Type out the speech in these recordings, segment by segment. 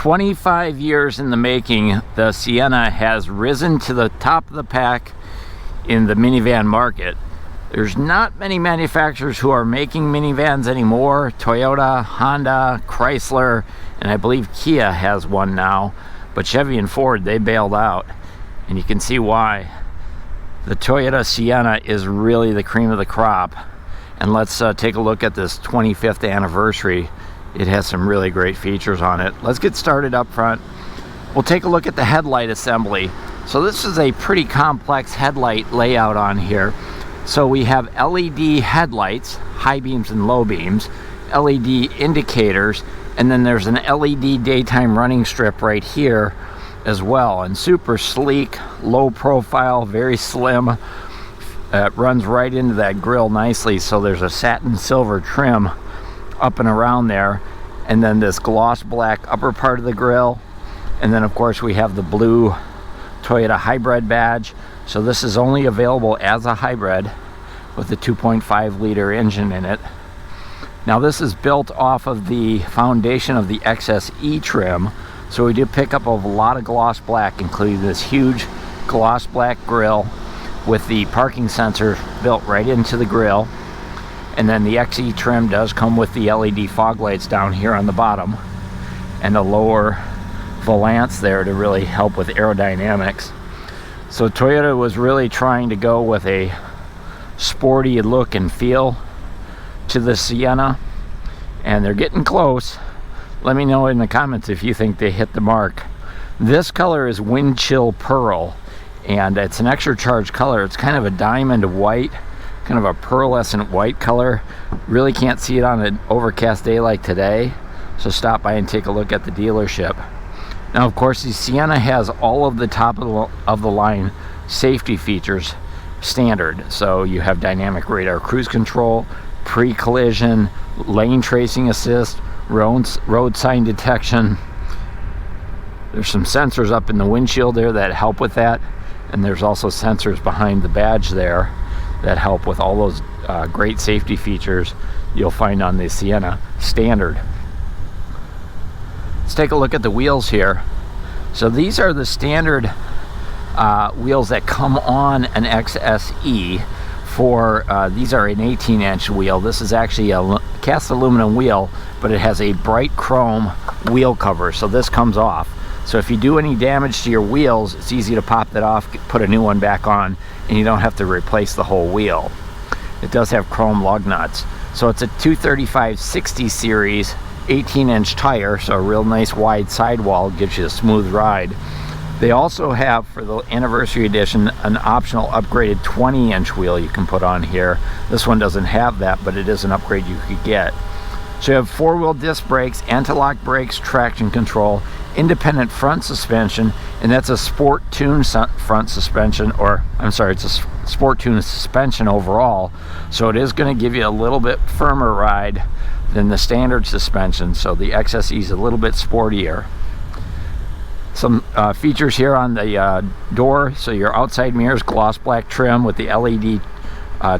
25 years in the making, the Sienna has risen to the top of the pack in the minivan market. There's not many manufacturers who are making minivans anymore. Toyota, Honda, Chrysler, and I believe Kia has one now. But Chevy and Ford, they bailed out. And you can see why. The Toyota Sienna is really the cream of the crop. And let's take a look at this 25th anniversary. It has some really great features on it. Let's get started up front. We'll take a look at the headlight assembly. So this is a pretty complex headlight layout on here. So we have LED headlights, high beams and low beams, LED indicators, and then there's an LED daytime running strip right here as well. And super sleek, low profile, very slim. It runs right into that grille nicely. So there's a satin silver trim up and around there, and then this gloss black upper part of the grille, and then of course we have the blue Toyota hybrid badge. So this is only available as a hybrid with a 2.5 liter engine in it. Now this is built off of the foundation of the XSE trim, so we did pick up a lot of gloss black, including this huge gloss black grille with the parking sensor built right into the grille. And then the XE trim does come with the LED fog lights down here on the bottom and a lower valance there to really help with aerodynamics. So Toyota was really trying to go with a sporty look and feel to the Sienna, and they're getting close. Let me know in the comments if you think they hit the mark. This color is wind chill pearl, and it's an extra charged color. It's kind of a diamond white, kind of a pearlescent white color. Really can't see it on an overcast day like today, so stop by and take a look at the dealership. Now of course the Sienna has all of the top of the line safety features standard. So you have dynamic radar cruise control, pre-collision, lane tracing assist, road sign detection. There's some sensors up in the windshield there that help with that, and there's also sensors behind the badge there that help with all those great safety features you'll find on the Sienna standard. Let's take a look at the wheels here. So these are the standard wheels that come on an XSE. These are an 18-inch wheel. This is actually a cast aluminum wheel, but it has a bright chrome wheel cover, so this comes off. So if you do any damage to your wheels, it's easy to pop that off, put a new one back on, and you don't have to replace the whole wheel. It does have chrome lug nuts. So it's a 235/60 series 18-inch tire, so a real nice wide sidewall, gives you a smooth ride. They also have, for the anniversary edition, an optional upgraded 20-inch wheel you can put on here. This one doesn't have that, but it is an upgrade you could get. So you have four-wheel disc brakes, anti-lock brakes, traction control, independent front suspension, and that's a Sport Tune front suspension, or I'm sorry, it's a Sport Tune suspension overall. So it is going to give you a little bit firmer ride than the standard suspension. So the XSE is a little bit sportier. Some features here on the door. So your outside mirrors, gloss black trim with the LED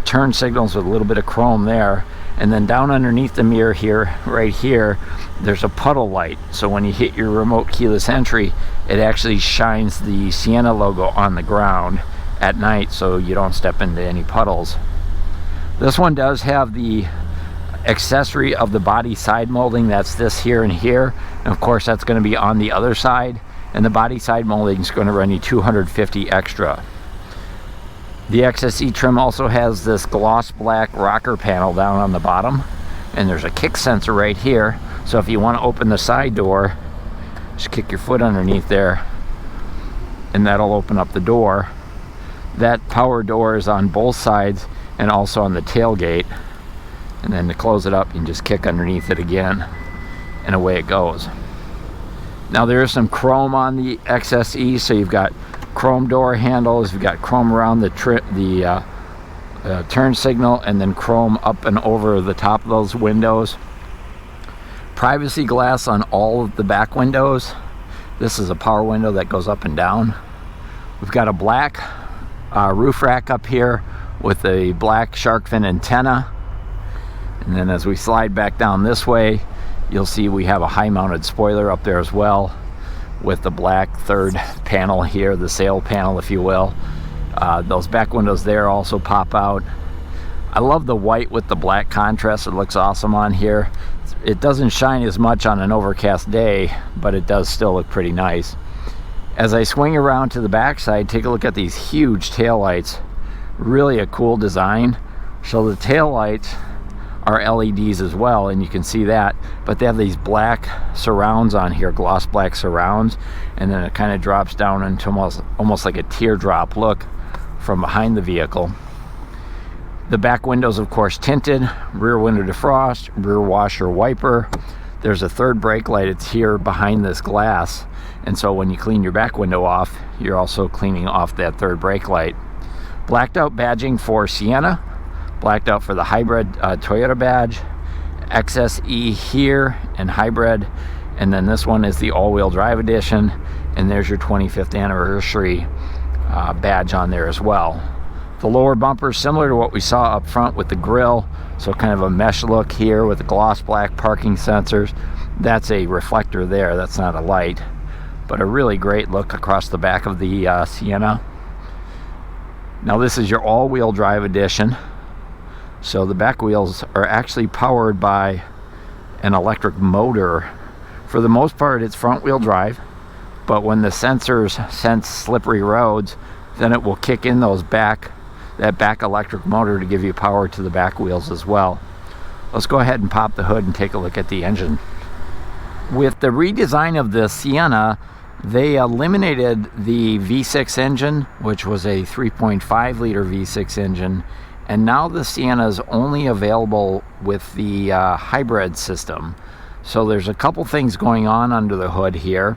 turn signals with a little bit of chrome there. And then down underneath the mirror here, right here, there's a puddle light. So when you hit your remote keyless entry, it actually shines the Sienna logo on the ground at night so you don't step into any puddles. This one does have the accessory of the body side molding. That's this here and here. And of course that's going to be on the other side. And the body side molding is going to run you $250 extra. The XSE trim also has this gloss black rocker panel down on the bottom, and there's a kick sensor right here. So if you want to open the side door, just kick your foot underneath there and that'll open up the door. That power door is on both sides and also on the tailgate, and then to close it up you can just kick underneath it again and away it goes. Now there is some chrome on the XSE, so you've got chrome door handles, you've got chrome around the turn signal, and then chrome up and over the top of those windows. Privacy glass on all of the back windows. This is a power window that goes up and down. We've got a black roof rack up here with a black shark fin antenna. And then as we slide back down this way, You'll see we have a high-mounted spoiler up there as well, with the black third panel here, the sail panel, if you will. Those back windows there also pop out. I love the white with the black contrast. It looks awesome on here. It doesn't shine as much on an overcast day, but it does still look pretty nice. As I swing around to the back side, take a look at these huge taillights. Really a cool design. So the taillights are LEDs as well, and you can see that, but they have these black surrounds on here, gloss black surrounds, and then it kind of drops down into almost like a teardrop look from behind the vehicle. The back windows, of course, tinted, rear window defrost, rear washer wiper. There's a third brake light. It's here behind this glass, and so when you clean your back window off, you're also cleaning off that third brake light. Blacked out badging for Sienna, blacked out for the hybrid Toyota badge, XSE here, and hybrid, and then this one is the all-wheel drive edition, and there's your 25th anniversary badge on there as well. The lower bumper is similar to what we saw up front with the grille, so kind of a mesh look here with the gloss black parking sensors. That's a reflector there, that's not a light, but a really great look across the back of the Sienna. Now this is your all-wheel drive edition. So the back wheels are actually powered by an electric motor. For the most part, it's front wheel drive, but when the sensors sense slippery roads, then it will kick in that back electric motor to give you power to the back wheels as well. Let's go ahead and pop the hood and take a look at the engine. With the redesign of the Sienna, they eliminated the V6 engine, which was a 3.5 liter V6 engine, and now the Sienna is only available with the hybrid system. So there's a couple things going on under the hood here.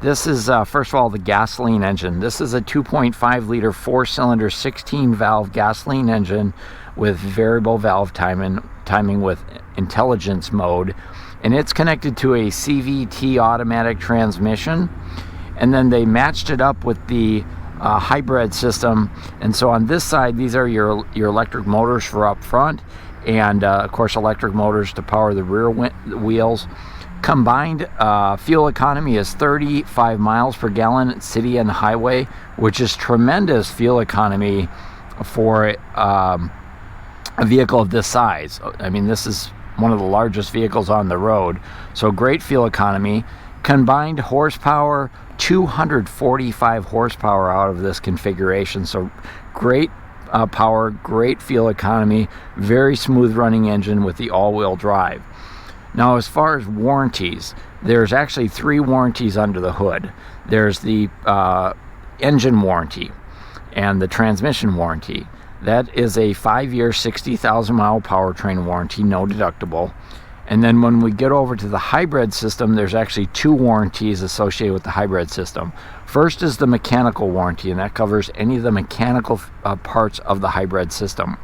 This is, first of all, the gasoline engine. This is a 2.5 liter 4-cylinder 16-valve gasoline engine with variable valve timing with intelligence mode. And it's connected to a CVT automatic transmission. And then they matched it up with the hybrid system, and so on this side, these are your electric motors for up front, and of course electric motors to power the rear wheels. Combined fuel economy is 35 miles per gallon at city and highway, which is tremendous fuel economy for a vehicle of this size. I mean, this is one of the largest vehicles on the road, so great fuel economy. Combined horsepower, 245 horsepower out of this configuration, so great power, great fuel economy, very smooth running engine with the all-wheel drive. Now, as far as warranties, there's actually 3 warranties under the hood. There's the engine warranty and the transmission warranty. That is a 5-year, 60,000 mile powertrain warranty, no deductible. And then when we get over to the hybrid system, there's actually 2 warranties associated with the hybrid system. First is the mechanical warranty, and that covers any of the mechanical parts of the hybrid system.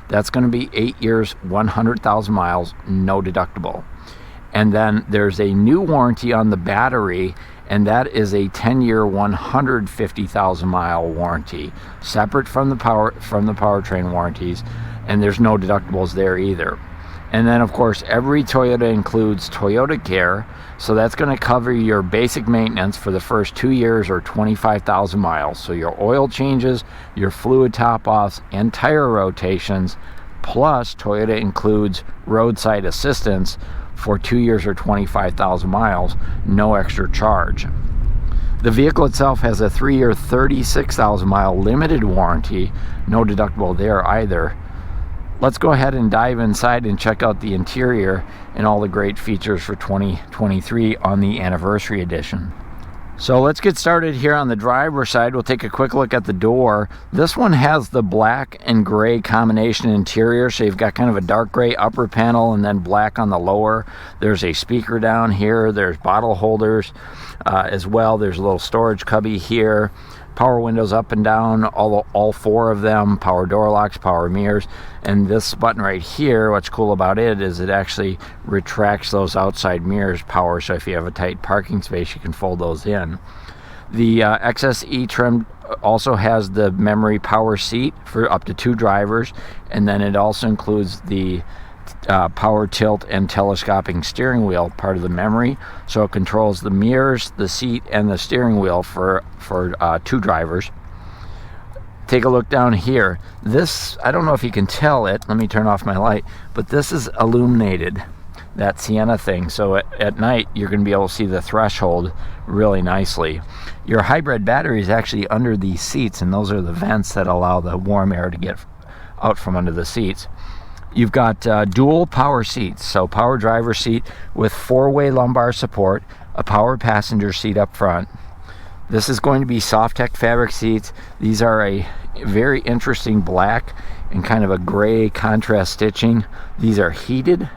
That's going to be 8 years, 100,000 miles, no deductible. And then there's a new warranty on the battery, and that is a 10-year, 150,000 mile warranty, separate from the powertrain warranties, and there's no deductibles there either. And then, of course, every Toyota includes Toyota Care, so that's going to cover your basic maintenance for the first 2 years or 25,000 miles. So your oil changes, your fluid top-offs, and tire rotations, plus Toyota includes roadside assistance for 2 years or 25,000 miles, no extra charge. The vehicle itself has a 3-year, 36,000 mile limited warranty, no deductible there either. Let's go ahead and dive inside and check out the interior and all the great features for 2023 on the anniversary edition. So let's get started here on the driver's side. We'll take a quick look at the door. This one has the black and gray combination interior, so you've got kind of a dark gray upper panel and then black on the lower. There's a speaker down here. There's bottle holders as well. There's a little storage cubby here. Power windows up and down, all 4 of them, power door locks, power mirrors, and this button right here, what's cool about it is it actually retracts those outside mirrors power, so if you have a tight parking space, you can fold those in. The XSE trim also has the memory power seat for up to 2 drivers, and then it also includes the power tilt and telescoping steering wheel, part of the memory, so it controls the mirrors, the seat, and the steering wheel for 2 drivers. Take a look down here. This, I don't know if you can tell it, let me turn off my light, but this is illuminated, that Sienna thing, so at night you're going to be able to see the threshold really nicely. Your hybrid battery is actually under these seats, and those are the vents that allow the warm air to get out from under the seats. You've got dual power seats, so power driver seat with 4-way lumbar support, a power passenger seat up front. This is going to be soft-tech fabric seats. These are a very interesting black and kind of a gray contrast stitching. These are heated.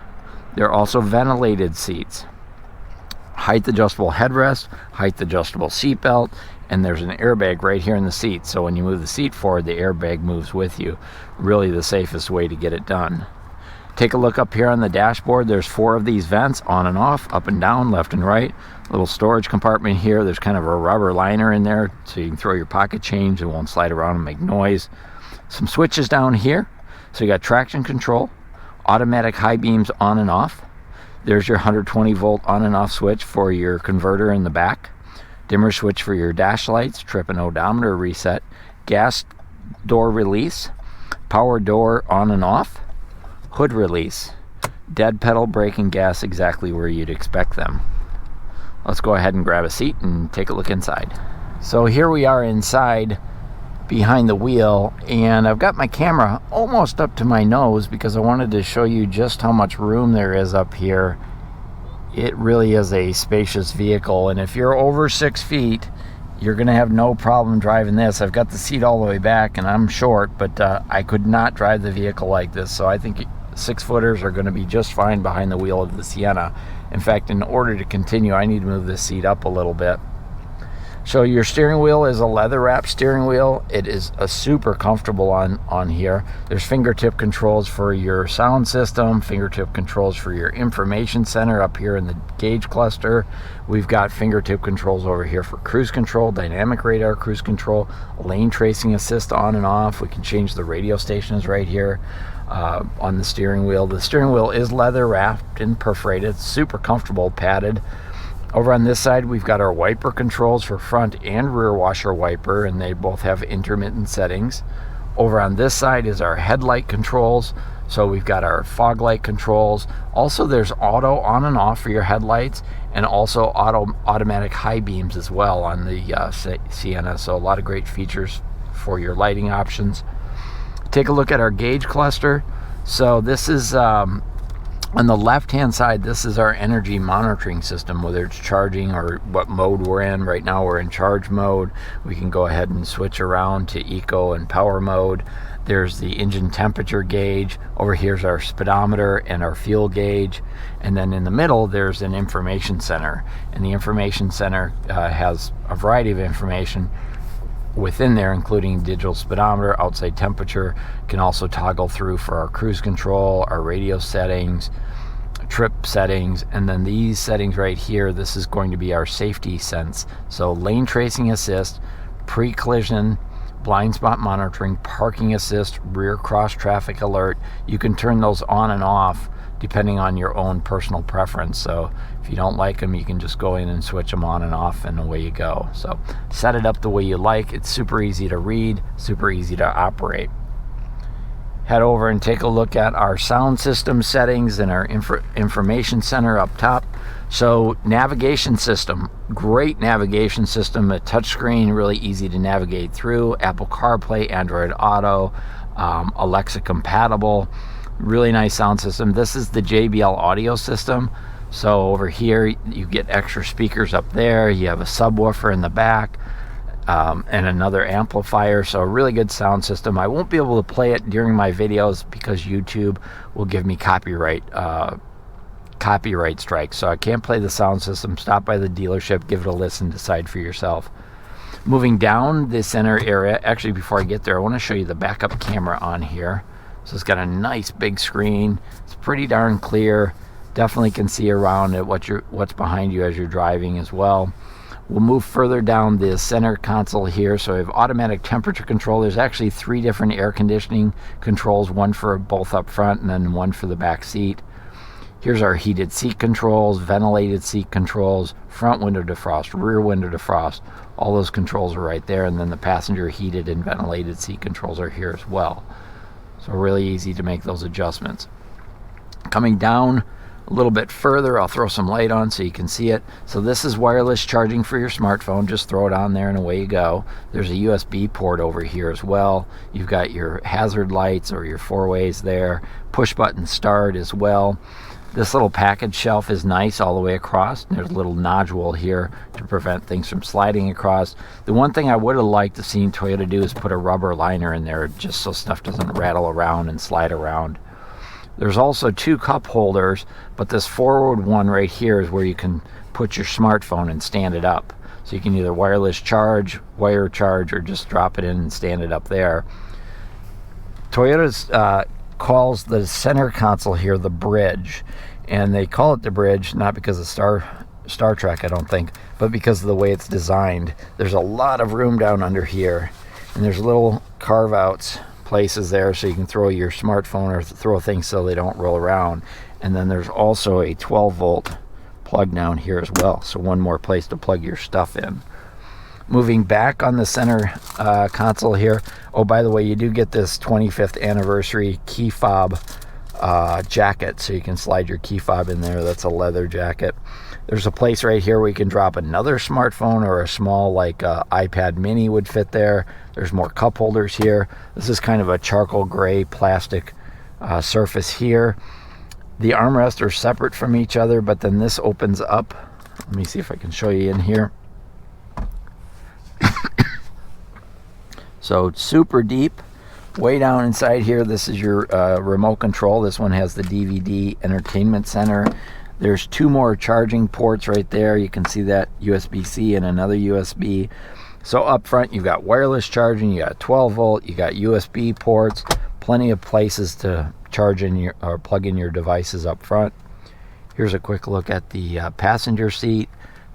They're also ventilated seats. Height adjustable headrest, height adjustable seat belt, and there's an airbag right here in the seat. So when you move the seat forward, the airbag moves with you. Really the safest way to get it done. Take a look up here on the dashboard. There's 4 of these vents, on and off, up and down, left and right. Little storage compartment here. There's kind of a rubber liner in there so you can throw your pocket change. It won't slide around and make noise. Some switches down here. So you got traction control, automatic high beams on and off. There's your 120 volt on and off switch for your converter in the back. Dimmer switch for your dash lights, trip and odometer reset. Gas door release, power door on and off, hood release, dead pedal brake and gas exactly where you'd expect them. Let's go ahead and grab a seat and take a look inside. So here we are inside behind the wheel, and I've got my camera almost up to my nose because I wanted to show you just how much room there is up here. It really is a spacious vehicle, and if you're over 6 feet, you're gonna have no problem driving this. I've got the seat all the way back and I'm short, but I could not drive the vehicle like this, so I think 6-footers are going to be just fine behind the wheel of the Sienna. In fact, in order to continue, I need to move this seat up a little bit. So your steering wheel is a leather wrap steering wheel. It is a super comfortable on here. There's fingertip controls for your sound system, fingertip controls for your information center up here in the gauge cluster. We've got fingertip controls over here for cruise control, dynamic radar cruise control, lane tracing assist on and off. We can change the radio stations right here on the steering wheel. The steering wheel is leather wrapped and perforated, super comfortable, padded. Over on this side, we've got our wiper controls for front and rear washer wiper, and they both have intermittent settings. Over on this side is our headlight controls. So we've got our fog light controls. Also, there's auto on and off for your headlights, and also automatic high beams as well on the Sienna. So a lot of great features for your lighting options. Take a look at our gauge cluster. So this is on the left-hand side, this is our energy monitoring system, whether it's charging or what mode we're in. Right now we're in charge mode. We can go ahead and switch around to eco and power mode. There's the engine temperature gauge. Over here's our speedometer and our fuel gauge. And then in the middle, there's an information center. And the information center has a variety of information within there, including digital speedometer, outside temperature. Can also toggle through for our cruise control, our radio settings, trip settings, and then these settings right here, this is going to be our safety sense. So lane tracing assist, pre-collision, blind spot monitoring, parking assist, rear cross traffic alert. You can turn those on and off depending on your own personal preference. So if you don't like them, you can just go in and switch them on and off, and away you go. So set it up the way you like. It's super easy to read, super easy to operate. Head over and take a look at our sound system settings and our information center up top. So navigation system, great navigation system, a touchscreen, really easy to navigate through. Apple CarPlay, Android Auto, Alexa compatible. Really nice sound system. This is the JBL audio system. So over here you get extra speakers up there. You have a subwoofer in the back and another amplifier. So a really good sound system. I won't be able to play it during my videos because YouTube will give me copyright strikes. So I can't play the sound system. Stop by the dealership, give it a listen, decide for yourself. Moving down the center area, actually before I get there, I want to show you the backup camera on here. So it's got a nice big screen. It's pretty darn clear. Definitely can see around at what's behind you as you're driving as well. We'll move further down the center console here. So we have automatic temperature control. There's actually 3 different air conditioning controls, one for both up front and then one for the back seat. Here's our heated seat controls, ventilated seat controls, front window defrost, rear window defrost. All those controls are right there, and then the passenger heated and ventilated seat controls are here as well. So really easy to make those adjustments. Coming down a little bit further, I'll throw some light on so you can see it. So this is wireless charging for your smartphone. Just throw it on there and away you go. There's a USB port over here as well. You've got your hazard lights or your 4-ways there. Push button start as well. This little package shelf is nice all the way across. There's a little nodule here to prevent things from sliding across. The one thing I would have liked to see Toyota do is put a rubber liner in there just so stuff doesn't rattle around and slide around. There's also 2 cup holders, but this forward one right here is where you can put your smartphone and stand it up. So you can either wireless charge, wire charge, or just drop it in and stand it up there. Toyota's calls the center console here the bridge, and they call it the bridge not because of Star Trek, I don't think, but because of the way it's designed. There's a lot of room down under here, and there's little carve outs places there so you can throw your smartphone or throw things so they don't roll around. And then there's also a 12-volt plug down here as well, so one more place to plug your stuff in. Moving back on the center console here, oh, by the way, you do get this 25th anniversary key fob jacket, so you can slide your key fob in there. That's a leather jacket. There's a place right here where you can drop another smartphone, or a small like iPad mini would fit there. There's more cup holders here. This is kind of a charcoal gray plastic surface here. The armrests are separate from each other, but then this opens up. Let me see if I can show you in here. So it's super deep. Way down inside here, this is your remote control. This one has the DVD entertainment center. There's 2 more charging ports right there. You can see that USB-C and another USB. So up front, you've got wireless charging, you got 12-volt, you got USB ports, plenty of places to charge in your or plug in your devices up front. Here's a quick look at the passenger seat.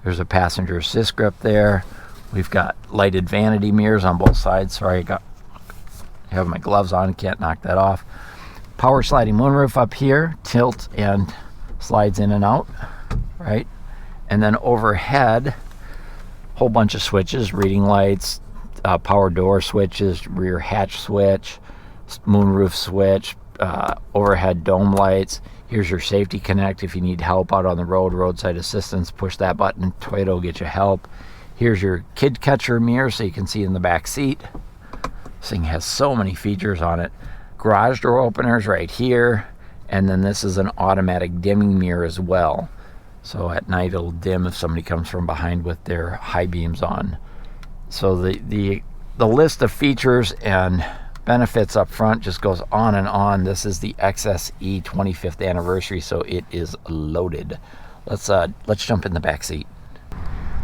There's a passenger assist grip there. We've got lighted vanity mirrors on both sides. Sorry, I have my gloves on, can't knock that off. Power sliding moonroof up here, tilt and slides in and out, right? And then overhead, whole bunch of switches, reading lights, power door switches, rear hatch switch, moonroof switch, overhead dome lights. Here's your safety connect. If you need help out on the road, roadside assistance, push that button, Toyota will get you help. Here's your kid catcher mirror so you can see in the back seat. This thing has so many features on it. Garage door openers right here, and then this is an automatic dimming mirror as well. So at night it'll dim if somebody comes from behind with their high beams on. So the list of features and benefits up front just goes on and on. This is the XSE 25th anniversary, so it is loaded. Let's jump in the back seat.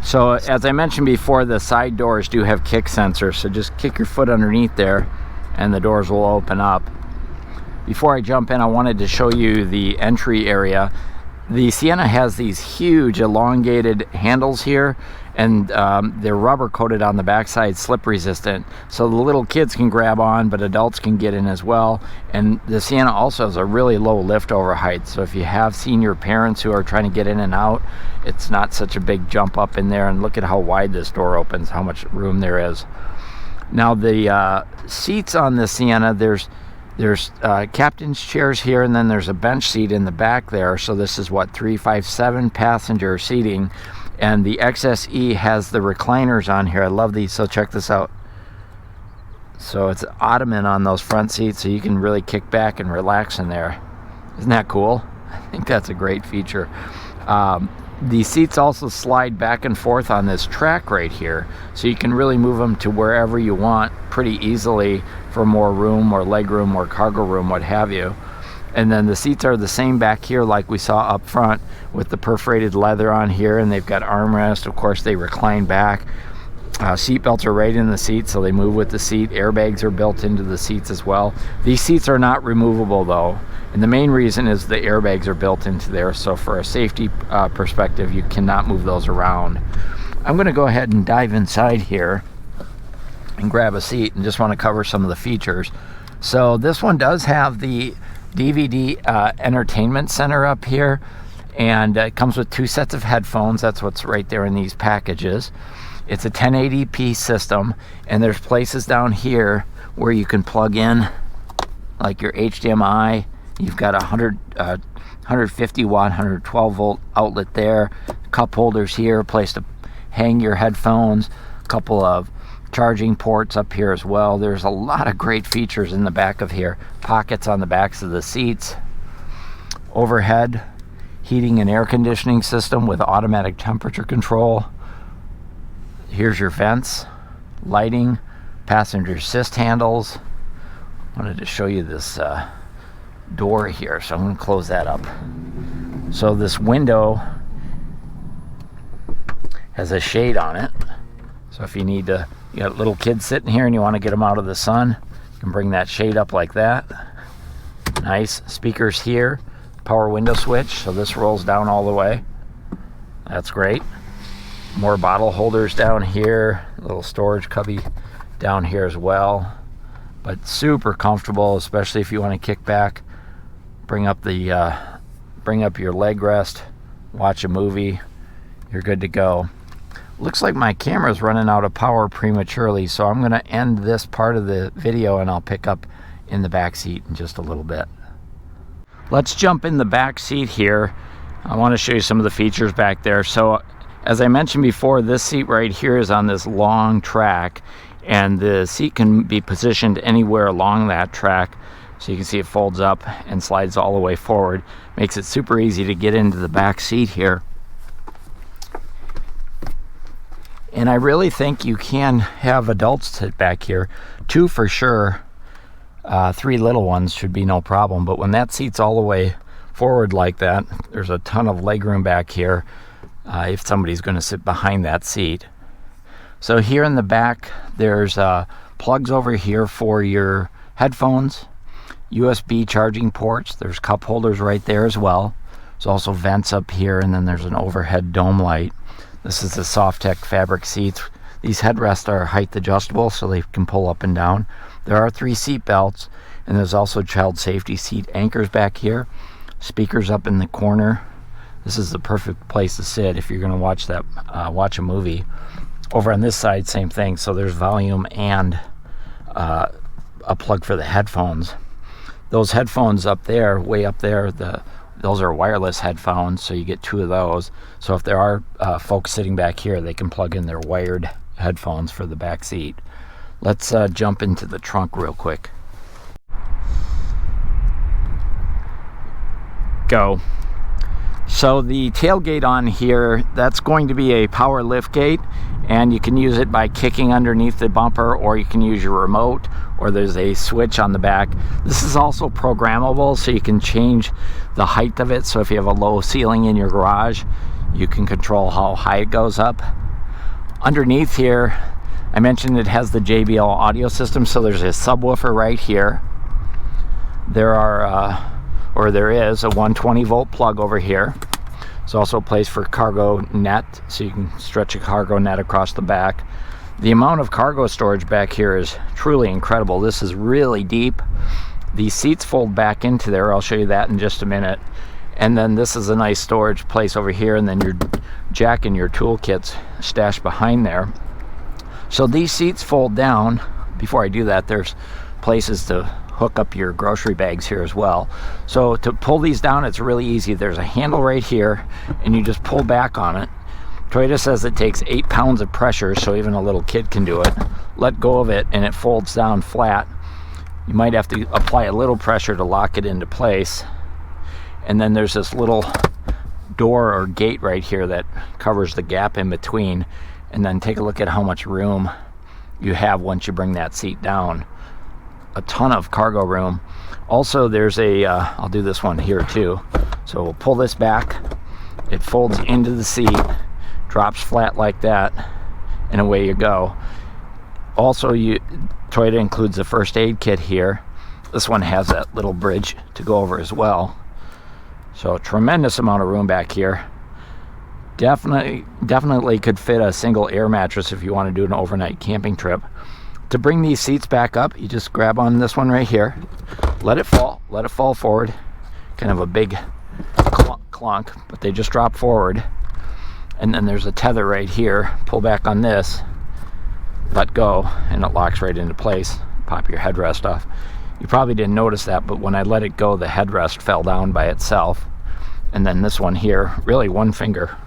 So as I mentioned before, the side doors do have kick sensors, so just kick your foot underneath there and the doors will open up. Before I jump in, I wanted to show you the entry area. The Sienna has these huge elongated handles here, and they're rubber coated on the backside, slip resistant, so the little kids can grab on, but adults can get in as well. And the Sienna also has a really low lift over height, so if you have senior parents who are trying to get in and out, it's not such a big jump up in there. And look at how wide this door opens, how much room there is. Now the seats on the Sienna, there's captain's chairs here, and then there's a bench seat in the back there. So this is what, 3, 5, 7 passenger seating. And the XSE has the recliners on here. I love these, so check this out. So it's ottoman on those front seats, so you can really kick back and relax in there. Isn't that cool? I think that's a great feature. The seats also slide back and forth on this track right here, so you can really move them to wherever you want pretty easily for more room or leg room or cargo room, what have you. And then the seats are the same back here like we saw up front, with the perforated leather on here, and they've got armrest. Of course, they recline back. Seat belts are right in the seat, so they move with the seat. Airbags are built into the seats as well. These seats are not removable though, and the main reason is the airbags are built into there, so for a safety perspective, you cannot move those around. I'm going to go ahead and dive inside here and grab a seat and just want to cover some of the features. So this one does have the DVD entertainment center up here, and it comes with 2 sets of headphones. That's what's right there in these packages. It's a 1080p system, and there's places down here where you can plug in like your HDMI. You've got a 150 watt, 112 volt outlet there, cup holders here, a place to hang your headphones, a couple of charging ports up here as well. There's a lot of great features in the back of here. Pockets on the backs of the seats. Overhead heating and air conditioning system with automatic temperature control. Here's your vents, lighting, passenger assist handles. Wanted to show you this door here, so I'm going to close that up. So this window has a shade on it, so if you need to, you got little kids sitting here and you want to get them out of the sun, you can bring that shade up like that. Nice. Speakers here, power window switch, so this rolls down all the way. That's great. More bottle holders down here, a little storage cubby down here as well. But super comfortable, especially if you want to kick back, bring up your leg rest, watch a movie, you're good to go. Looks like my camera's running out of power prematurely, so I'm going to end this part of the video and I'll pick up in the back seat in just a little bit. Let's jump in the back seat here. I want to show you some of the features back there. So as I mentioned before, this seat right here is on this long track, and the seat can be positioned anywhere along that track. So you can see it folds up and slides all the way forward. Makes it super easy to get into the back seat here. And I really think you can have adults sit back here. 2 for sure. 3 little ones should be no problem. But when that seat's all the way forward like that, there's a ton of legroom back here if somebody's going to sit behind that seat. So here in the back, there's plugs over here for your headphones, USB charging ports. There's cup holders right there as well. There's also vents up here, and then there's an overhead dome light. This is the Softech fabric seats. These headrests are height adjustable, so they can pull up and down. There are 3 seat belts, and there's also child safety seat anchors back here. Speakers up in the corner. This is the perfect place to sit if you're going to watch a movie. Over on this side, same thing. So there's volume and a plug for the headphones. Those headphones up there, way up there, those are wireless headphones, so you get 2 of those. So if there are folks sitting back here, they can plug in their wired headphones for the back seat. Let's jump into the trunk real quick. Go. So the tailgate on here, that's going to be a power lift gate, and you can use it by kicking underneath the bumper, or you can use your remote, or there's a switch on the back. This is also programmable, so you can change the height of it. So if you have a low ceiling in your garage, you can control how high it goes up. Underneath here, I mentioned it has the JBL audio system, so there's a subwoofer right here. There is a 120 volt plug over here. There's also a place for cargo net, so you can stretch a cargo net across the back. The amount of cargo storage back here is truly incredible. This is really deep. These seats fold back into there. I'll show you that in just a minute. And then this is a nice storage place over here, and then your jack and your toolkits stashed behind there. So these seats fold down. Before I do that, there's places to hook up your grocery bags here as well. So to pull these down, it's really easy. There's a handle right here, and you just pull back on it. Toyota says it takes 8 pounds of pressure, so even a little kid can do it. Let go of it, and it folds down flat. You might have to apply a little pressure to lock it into place. And then there's this little door or gate right here that covers the gap in between. And then take a look at how much room you have once you bring that seat down. A ton of cargo room. Also, there's I'll do this one here too. So we'll pull this back. It folds into the seat, drops flat like that, and away you go. Also, Toyota includes a first aid kit here. This one has that little bridge to go over as well. So a tremendous amount of room back here. Definitely could fit a single air mattress if you want to do an overnight camping trip. To bring these seats back up, you just grab on this one right here, let it fall forward. Kind of a big clunk, but they just drop forward. And then there's a tether right here. Pull back on this, let go, and it locks right into place. Pop your headrest off. You probably didn't notice that, but when I let it go, the headrest fell down by itself. And then this one here, really one finger.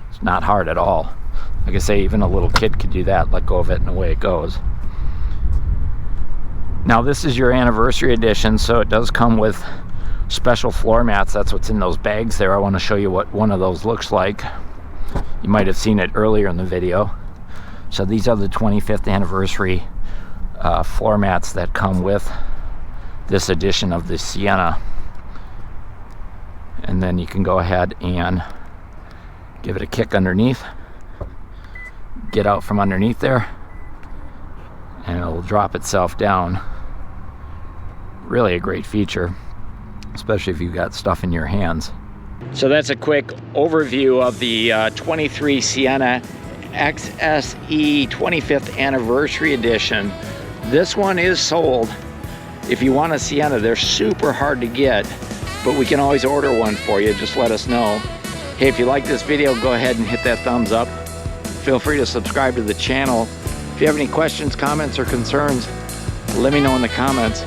It's not hard at all. Like I say, even a little kid could do that, let go of it, and away it goes. Now this is your anniversary edition, so it does come with special floor mats. That's what's in those bags there. I want to show you what one of those looks like. You might have seen it earlier in the video. So these are the 25th anniversary floor mats that come with this edition of the Sienna. And then you can go ahead and give it a kick underneath, get out from underneath there, and it'll drop itself down. Really a great feature, especially if you've got stuff in your hands. So that's a quick overview of the 23 Sienna XSE 25th Anniversary Edition. This one is sold. If you want a Sienna, they're super hard to get, but we can always order one for you. Just let us know. Hey, if you like this video, go ahead and hit that thumbs up. Feel free to subscribe to the channel. If you have any questions, comments, or concerns, let me know in the comments.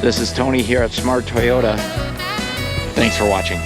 This is Tony here at Smart Toyota. Thanks for watching.